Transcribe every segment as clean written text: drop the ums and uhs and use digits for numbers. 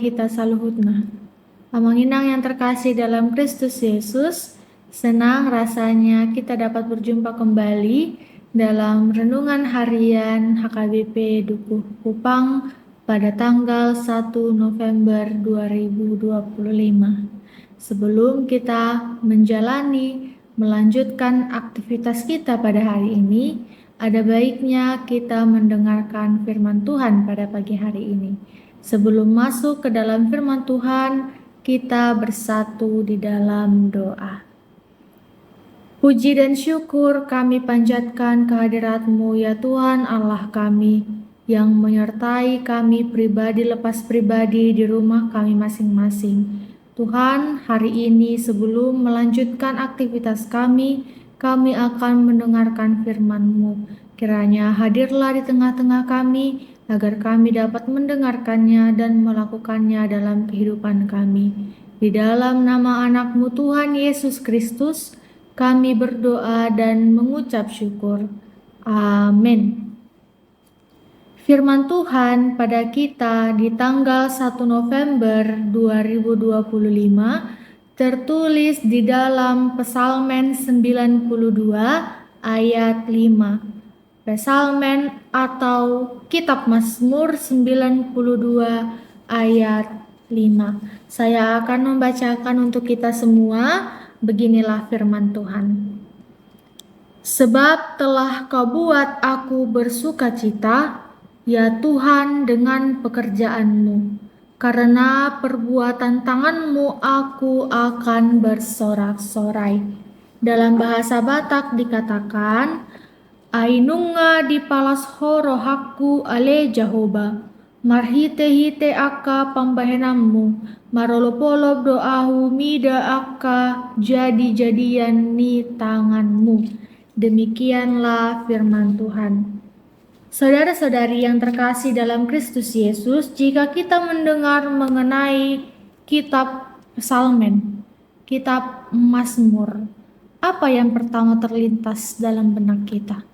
kita saluhutna. Amanginang yang terkasih dalam Kristus Yesus, senang rasanya kita dapat berjumpa kembali dalam renungan harian HKBP Dukuh Kupang pada tanggal 1 November 2025. Sebelum kita melanjutkan aktivitas kita pada hari ini, ada baiknya kita mendengarkan firman Tuhan pada pagi hari ini. Sebelum masuk ke dalam firman Tuhan, kita bersatu di dalam doa. Puji dan syukur kami panjatkan kehadirat-Mu ya Tuhan Allah kami, yang menyertai kami pribadi lepas pribadi di rumah kami masing-masing. Tuhan, hari ini sebelum melanjutkan aktivitas kami akan mendengarkan firman-Mu. Kiranya hadirlah di tengah-tengah kami, agar kami dapat mendengarkannya dan melakukannya dalam kehidupan kami. Di dalam nama anak-Mu Tuhan Yesus Kristus, kami berdoa dan mengucap syukur. Amin. Firman Tuhan pada kita di tanggal 1 November 2025 tertulis di dalam Psalmen 92 ayat 5. Psalmen atau Kitab Mazmur 92 ayat 5. Saya akan membacakan untuk kita semua. Beginilah firman Tuhan. Sebab telah Kau buat aku bersukacita, ya Tuhan, dengan pekerjaan-Mu. Karena perbuatan tangan-Mu aku akan bersorak-sorai. Dalam bahasa Batak dikatakan, Ainunga di palas horohaku ale Jahoba, marhite-hite aka pambahenammu, marolopolob doahu mida aka jadi-jadian ni tanganmu. Demikianlah firman Tuhan. Saudara-saudari yang terkasih dalam Kristus Yesus, jika kita mendengar mengenai kitab Psalmen, kitab Mazmur, apa yang pertama terlintas dalam benak kita?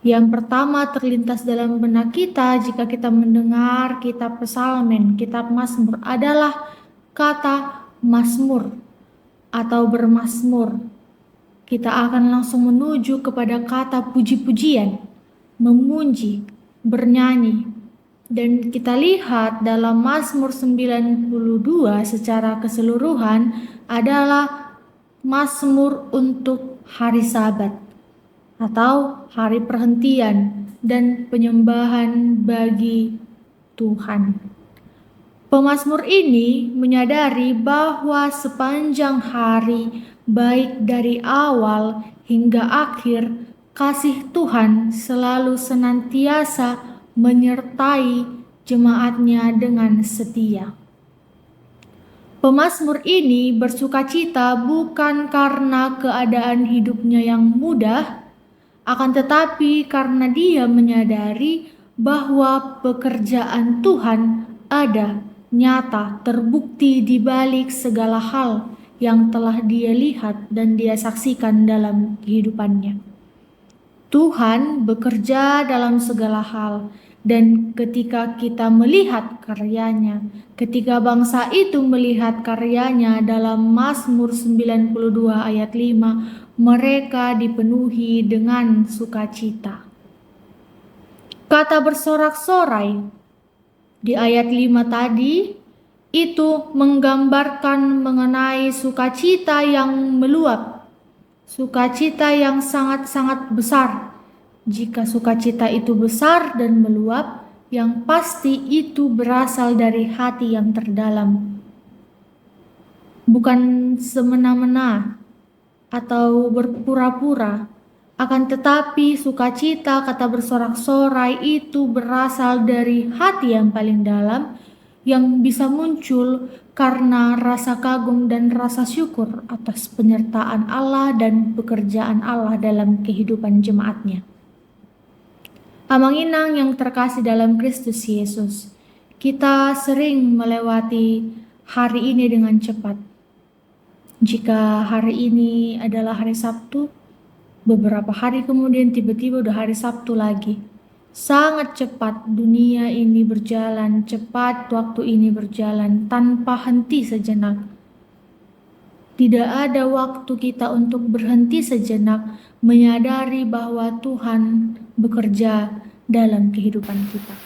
Yang pertama terlintas dalam benak kita jika kita mendengar kitab Psalmen, kitab Mazmur adalah kata Mazmur atau bermazmur. Kita akan langsung menuju kepada kata puji-pujian, memuji, bernyanyi. Dan kita lihat dalam Mazmur 92 secara keseluruhan adalah Mazmur untuk hari Sabat atau hari perhentian dan penyembahan bagi Tuhan. Pemazmur ini menyadari bahwa sepanjang hari, baik dari awal hingga akhir, kasih Tuhan selalu senantiasa menyertai jemaatnya dengan setia. Pemazmur ini bersukacita bukan karena keadaan hidupnya yang mudah, akan tetapi karena dia menyadari bahwa pekerjaan Tuhan ada, nyata, terbukti di balik segala hal yang telah dia lihat dan dia saksikan dalam kehidupannya. Tuhan bekerja dalam segala hal, dan ketika kita melihat karyanya, ketika bangsa itu melihat karyanya dalam Mazmur 92 ayat 5, mereka dipenuhi dengan sukacita. Kata bersorak-sorai di ayat 5 tadi itu menggambarkan mengenai sukacita yang meluap, sukacita yang sangat-sangat besar. Jika sukacita itu besar dan meluap, yang pasti itu berasal dari hati yang terdalam, bukan semena-mena atau berpura-pura. Akan tetapi sukacita, kata bersorak-sorai itu berasal dari hati yang paling dalam, yang bisa muncul karena rasa kagum dan rasa syukur atas penyertaan Allah dan pekerjaan Allah dalam kehidupan jemaatnya. Amanginang yang terkasih dalam Kristus Yesus, kita sering melewati hari ini dengan cepat. Jika hari ini adalah hari Sabtu, beberapa hari kemudian tiba-tiba udah hari Sabtu lagi. Sangat cepat dunia ini berjalan, cepat waktu ini berjalan tanpa henti sejenak. Tidak ada waktu kita untuk berhenti sejenak, menyadari bahwa Tuhan bekerja dalam kehidupan kita.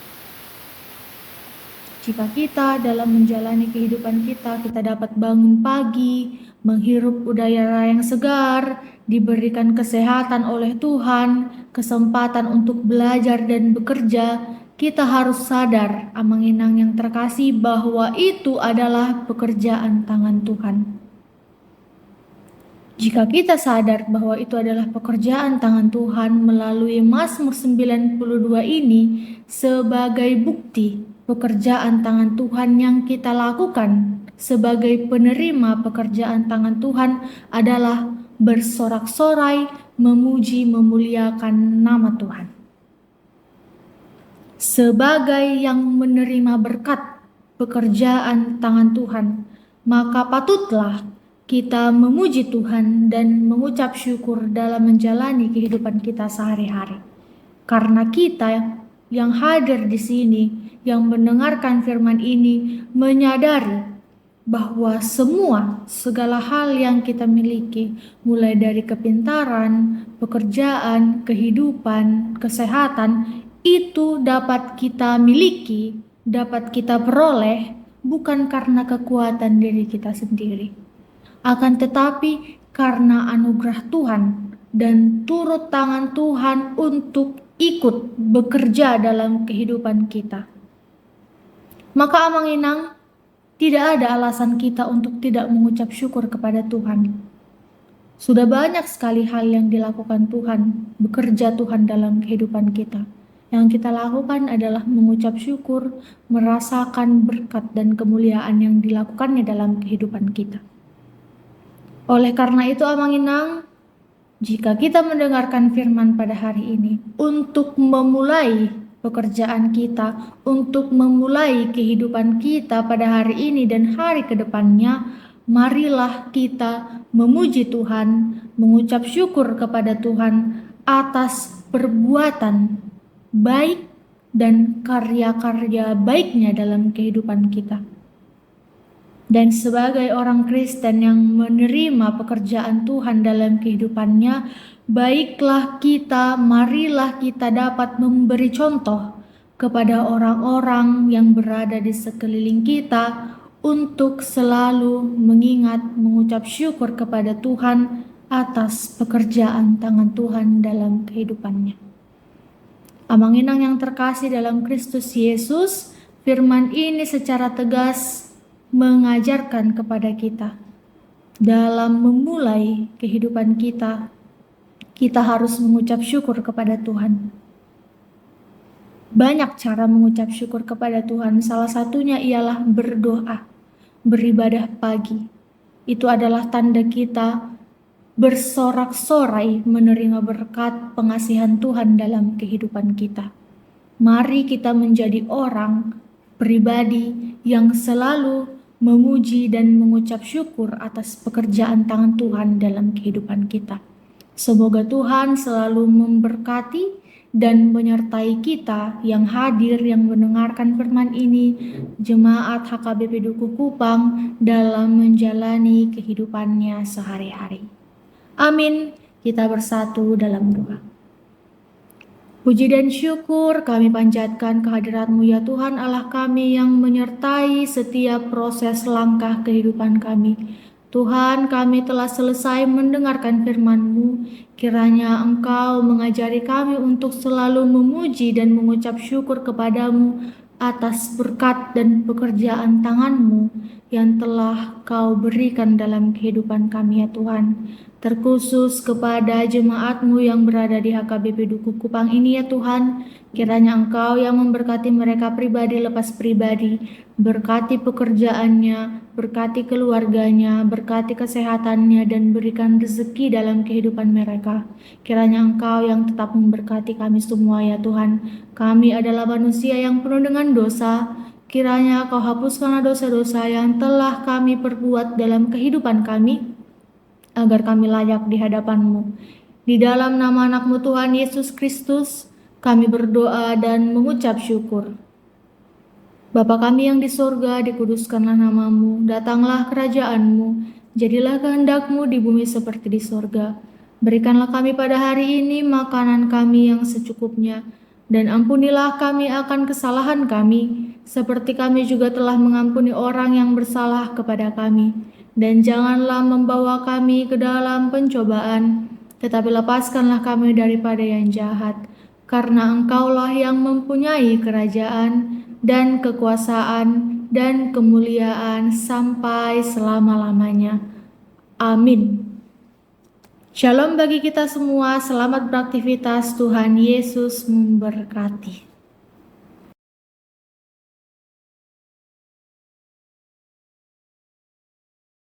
Jika kita dalam menjalani kehidupan kita dapat bangun pagi, menghirup udara yang segar, diberikan kesehatan oleh Tuhan, kesempatan untuk belajar dan bekerja, kita harus sadar, Amang-Inang yang terkasih, bahwa itu adalah pekerjaan tangan Tuhan. Jika kita sadar bahwa itu adalah pekerjaan tangan Tuhan melalui Mazmur 92 ini sebagai bukti pekerjaan tangan Tuhan yang kita lakukan sebagai penerima pekerjaan tangan Tuhan adalah bersorak-sorai, memuji, memuliakan nama Tuhan. Sebagai yang menerima berkat pekerjaan tangan Tuhan, maka patutlah kita memuji Tuhan dan mengucap syukur dalam menjalani kehidupan kita sehari-hari. Karena kita yang hadir di sini, yang mendengarkan firman ini, menyadari bahwa segala hal yang kita miliki, mulai dari kepintaran, pekerjaan, kehidupan, kesehatan, itu dapat kita miliki, dapat kita peroleh, bukan karena kekuatan diri kita sendiri. Akan tetapi karena anugerah Tuhan dan turut tangan Tuhan untuk ikut bekerja dalam kehidupan kita. Maka Amang-Inang, tidak ada alasan kita untuk tidak mengucap syukur kepada Tuhan. Sudah banyak sekali hal yang dilakukan Tuhan, bekerja Tuhan dalam kehidupan kita. Yang kita lakukan adalah mengucap syukur, merasakan berkat dan kemuliaan yang dilakukannya dalam kehidupan kita. Oleh karena itu Amang-Inang, jika kita mendengarkan firman pada hari ini, untuk memulai pekerjaan kita, untuk memulai kehidupan kita pada hari ini dan hari kedepannya, marilah kita memuji Tuhan, mengucap syukur kepada Tuhan atas perbuatan baik dan karya-karya baiknya dalam kehidupan kita. Dan sebagai orang Kristen yang menerima pekerjaan Tuhan dalam kehidupannya, marilah kita dapat memberi contoh kepada orang-orang yang berada di sekeliling kita untuk selalu mengingat, mengucap syukur kepada Tuhan atas pekerjaan tangan Tuhan dalam kehidupannya. Amang-Inang yang terkasih dalam Kristus Yesus, firman ini secara tegas mengajarkan kepada kita dalam memulai kehidupan kita harus mengucap syukur kepada Tuhan. Banyak cara mengucap syukur kepada Tuhan, salah satunya ialah berdoa, beribadah pagi. Itu adalah tanda kita bersorak-sorai menerima berkat pengasihan Tuhan dalam kehidupan kita. Mari kita menjadi orang pribadi yang selalu memuji dan mengucap syukur atas pekerjaan tangan Tuhan dalam kehidupan kita. Semoga Tuhan selalu memberkati dan menyertai kita yang hadir, yang mendengarkan firman ini, jemaat HKBP Dukuh Kupang dalam menjalani kehidupannya sehari-hari. Amin. Kita bersatu dalam doa. Puji dan syukur kami panjatkan kehadirat-Mu ya Tuhan Allah kami yang menyertai setiap proses langkah kehidupan kami. Tuhan, kami telah selesai mendengarkan firman-Mu. Kiranya Engkau mengajari kami untuk selalu memuji dan mengucap syukur kepada-Mu atas berkat dan pekerjaan tangan-Mu yang telah Kau berikan dalam kehidupan kami ya Tuhan. Terkhusus kepada jemaat-Mu yang berada di HKBP Dukuh Kupang ini ya Tuhan, kiranya Engkau yang memberkati mereka pribadi lepas pribadi, berkati pekerjaannya, berkati keluarganya, berkati kesehatannya, dan berikan rezeki dalam kehidupan mereka. Kiranya Engkau yang tetap memberkati kami semua ya Tuhan. Kami adalah manusia yang penuh dengan dosa. Kiranya Kau hapuskanlah dosa-dosa yang telah kami perbuat dalam kehidupan kami, agar kami layak di hadapan-Mu. Di dalam nama anak-Mu Tuhan Yesus Kristus, Kami berdoa dan mengucap syukur. Bapa kami yang di sorga, dikuduskanlah namamu, datanglah kerajaanmu, jadilah kehendakmu di bumi seperti di sorga. Berikanlah kami pada hari ini makanan kami yang secukupnya, dan ampunilah kami akan kesalahan kami, seperti kami juga telah mengampuni orang yang bersalah kepada kami. Dan janganlah membawa kami ke dalam pencobaan, tetapi lepaskanlah kami daripada yang jahat. Karena Engkaulah yang mempunyai kerajaan dan kekuasaan dan kemuliaan sampai selama-lamanya. Amin. Shalom bagi kita semua, selamat beraktivitas, Tuhan Yesus memberkati.